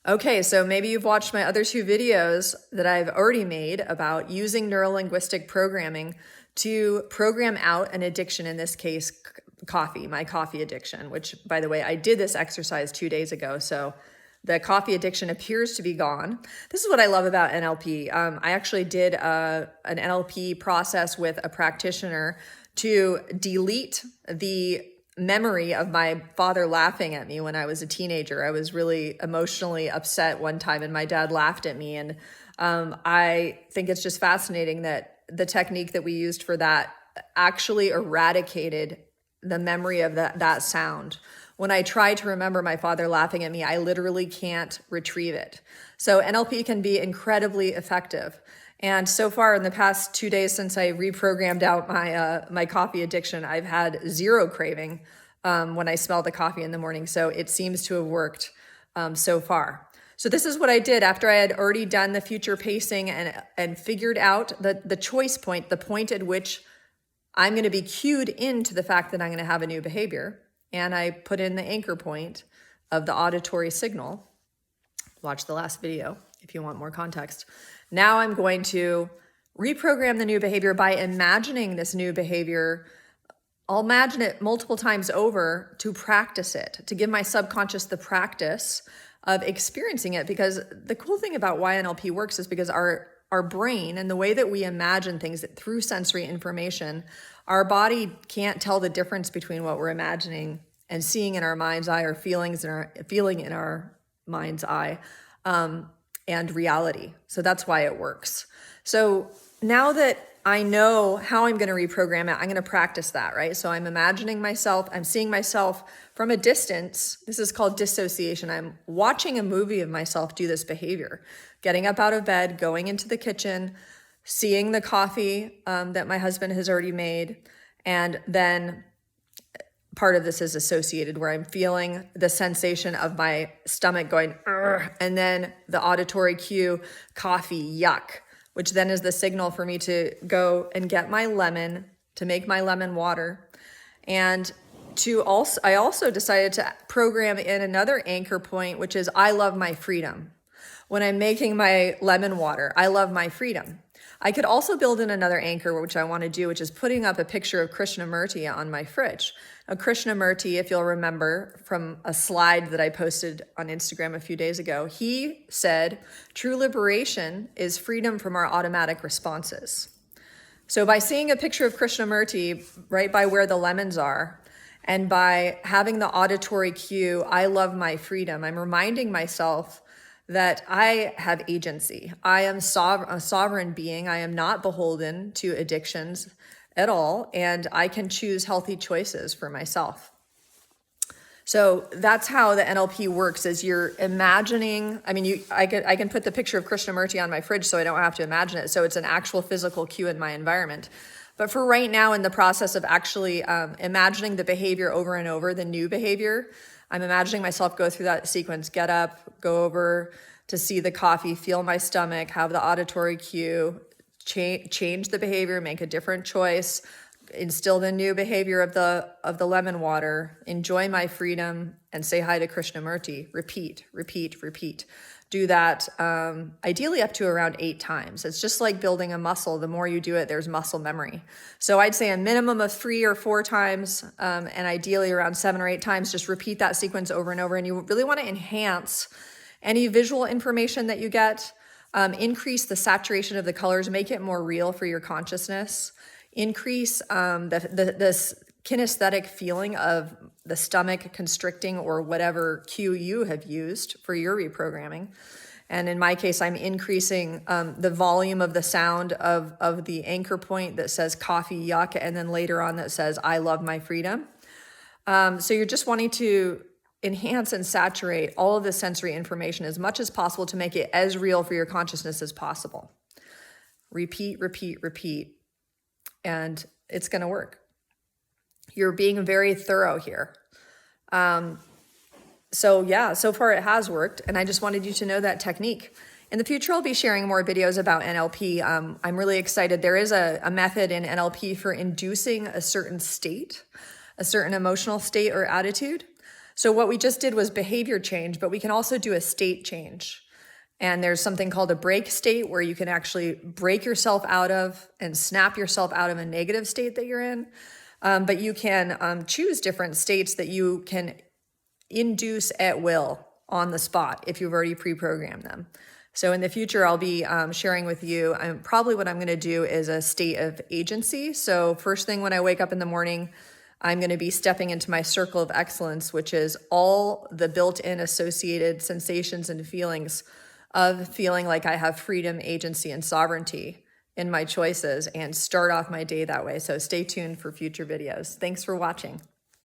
Okay, so maybe you've watched my other two videos that I've already made about using neurolinguistic programming to program out an addiction, in this case, coffee, my coffee addiction, which, by the way, I did this exercise 2 days ago. So the coffee addiction appears to be gone. This is what I love about NLP. I actually did an NLP process with a practitioner to delete the memory of my father laughing at me when I was a teenager. I was really emotionally upset one time and my dad laughed at me. And I think it's just fascinating that the technique that we used for that actually eradicated the memory of that sound. When I try to remember my father laughing at me, I literally can't retrieve it. So NLP can be incredibly effective. And so far in the past 2 days since I reprogrammed out my coffee addiction, I've had zero craving when I smell the coffee in the morning. So it seems to have worked so far. So this is what I did after I had already done the future pacing and figured out the choice point, the point at which I'm going to be cued into the fact that I'm going to have a new behavior. And I put in the anchor point of the auditory signal. Watch the last video if you want more context. Now I'm going to reprogram the new behavior by imagining this new behavior. I'll imagine it multiple times over to practice it, to give my subconscious the practice of experiencing it. Because the cool thing about why NLP works is because our brain and the way that we imagine things through sensory information, our body can't tell the difference between what we're imagining and seeing in our mind's eye or feeling in our mind's eye and reality. So that's why it works. So now that I know how I'm going to reprogram it, I'm going to practice that, right? So I'm imagining myself, I'm seeing myself from a distance. This is called dissociation. I'm watching a movie of myself do this behavior, getting up out of bed, going into the kitchen, seeing the coffee that my husband has already made. And then part of this is associated where I'm feeling the sensation of my stomach going, "Urgh," and then the auditory cue, coffee, yuck, which then is the signal for me to go and get my lemon, to make my lemon water. And I also decided to program in another anchor point, which is I love my freedom. When I'm making my lemon water, I love my freedom. I could also build in another anchor, which I want to do, which is putting up a picture of Krishnamurti on my fridge. Now, Krishnamurti, if you'll remember from a slide that I posted on Instagram a few days ago, he said, true liberation is freedom from our automatic responses. So by seeing a picture of Krishnamurti right by where the lemons are, and by having the auditory cue, I love my freedom, I'm reminding myself that I have agency. I am a sovereign being. I am not beholden to addictions at all, and I can choose healthy choices for myself. So that's how the NLP works, is you're imagining, I can put the picture of Krishnamurti on my fridge so I don't have to imagine it. So it's an actual physical cue in my environment. But for right now, in the process of actually imagining the behavior over and over, the new behavior, I'm imagining myself go through that sequence, get up, go over to see the coffee, feel my stomach, have the auditory cue, change the behavior, make a different choice, instill the new behavior of the lemon water, enjoy my freedom, and say hi to Krishnamurti. Repeat, repeat, repeat. Do that ideally up to around 8 times. It's just like building a muscle. The more you do it, there's muscle memory. So I'd say a minimum of 3 or 4 times, and ideally around 7 or 8 times. Just repeat that sequence over and over. And you really want to enhance any visual information that you get. Increase the saturation of the colors, make it more real for your consciousness. Increase the kinesthetic feeling of the stomach constricting or whatever cue you have used for your reprogramming. And in my case, I'm increasing the volume of the sound of the anchor point that says coffee, yuck, and then later on that says I love my freedom. So you're just wanting to enhance and saturate all of the sensory information as much as possible to make it as real for your consciousness as possible. Repeat, repeat, repeat, and it's going to work. You're being very thorough here. So far it has worked, and I just wanted you to know that technique. In the future, I'll be sharing more videos about NLP. I'm really excited. There is a method in NLP for inducing a certain state, a certain emotional state or attitude. So what we just did was behavior change, but we can also do a state change. And there's something called a break state where you can actually break yourself out of and snap yourself out of a negative state that you're in. But you can choose different states that you can induce at will on the spot if you've already pre-programmed them. So in the future, I'll be sharing with you, probably what I'm going to do is a state of agency. So first thing when I wake up in the morning, I'm going to be stepping into my circle of excellence, which is all the built-in associated sensations and feelings of feeling like I have freedom, agency, and sovereignty in my choices, and start off my day that way. So stay tuned for future videos. Thanks for watching.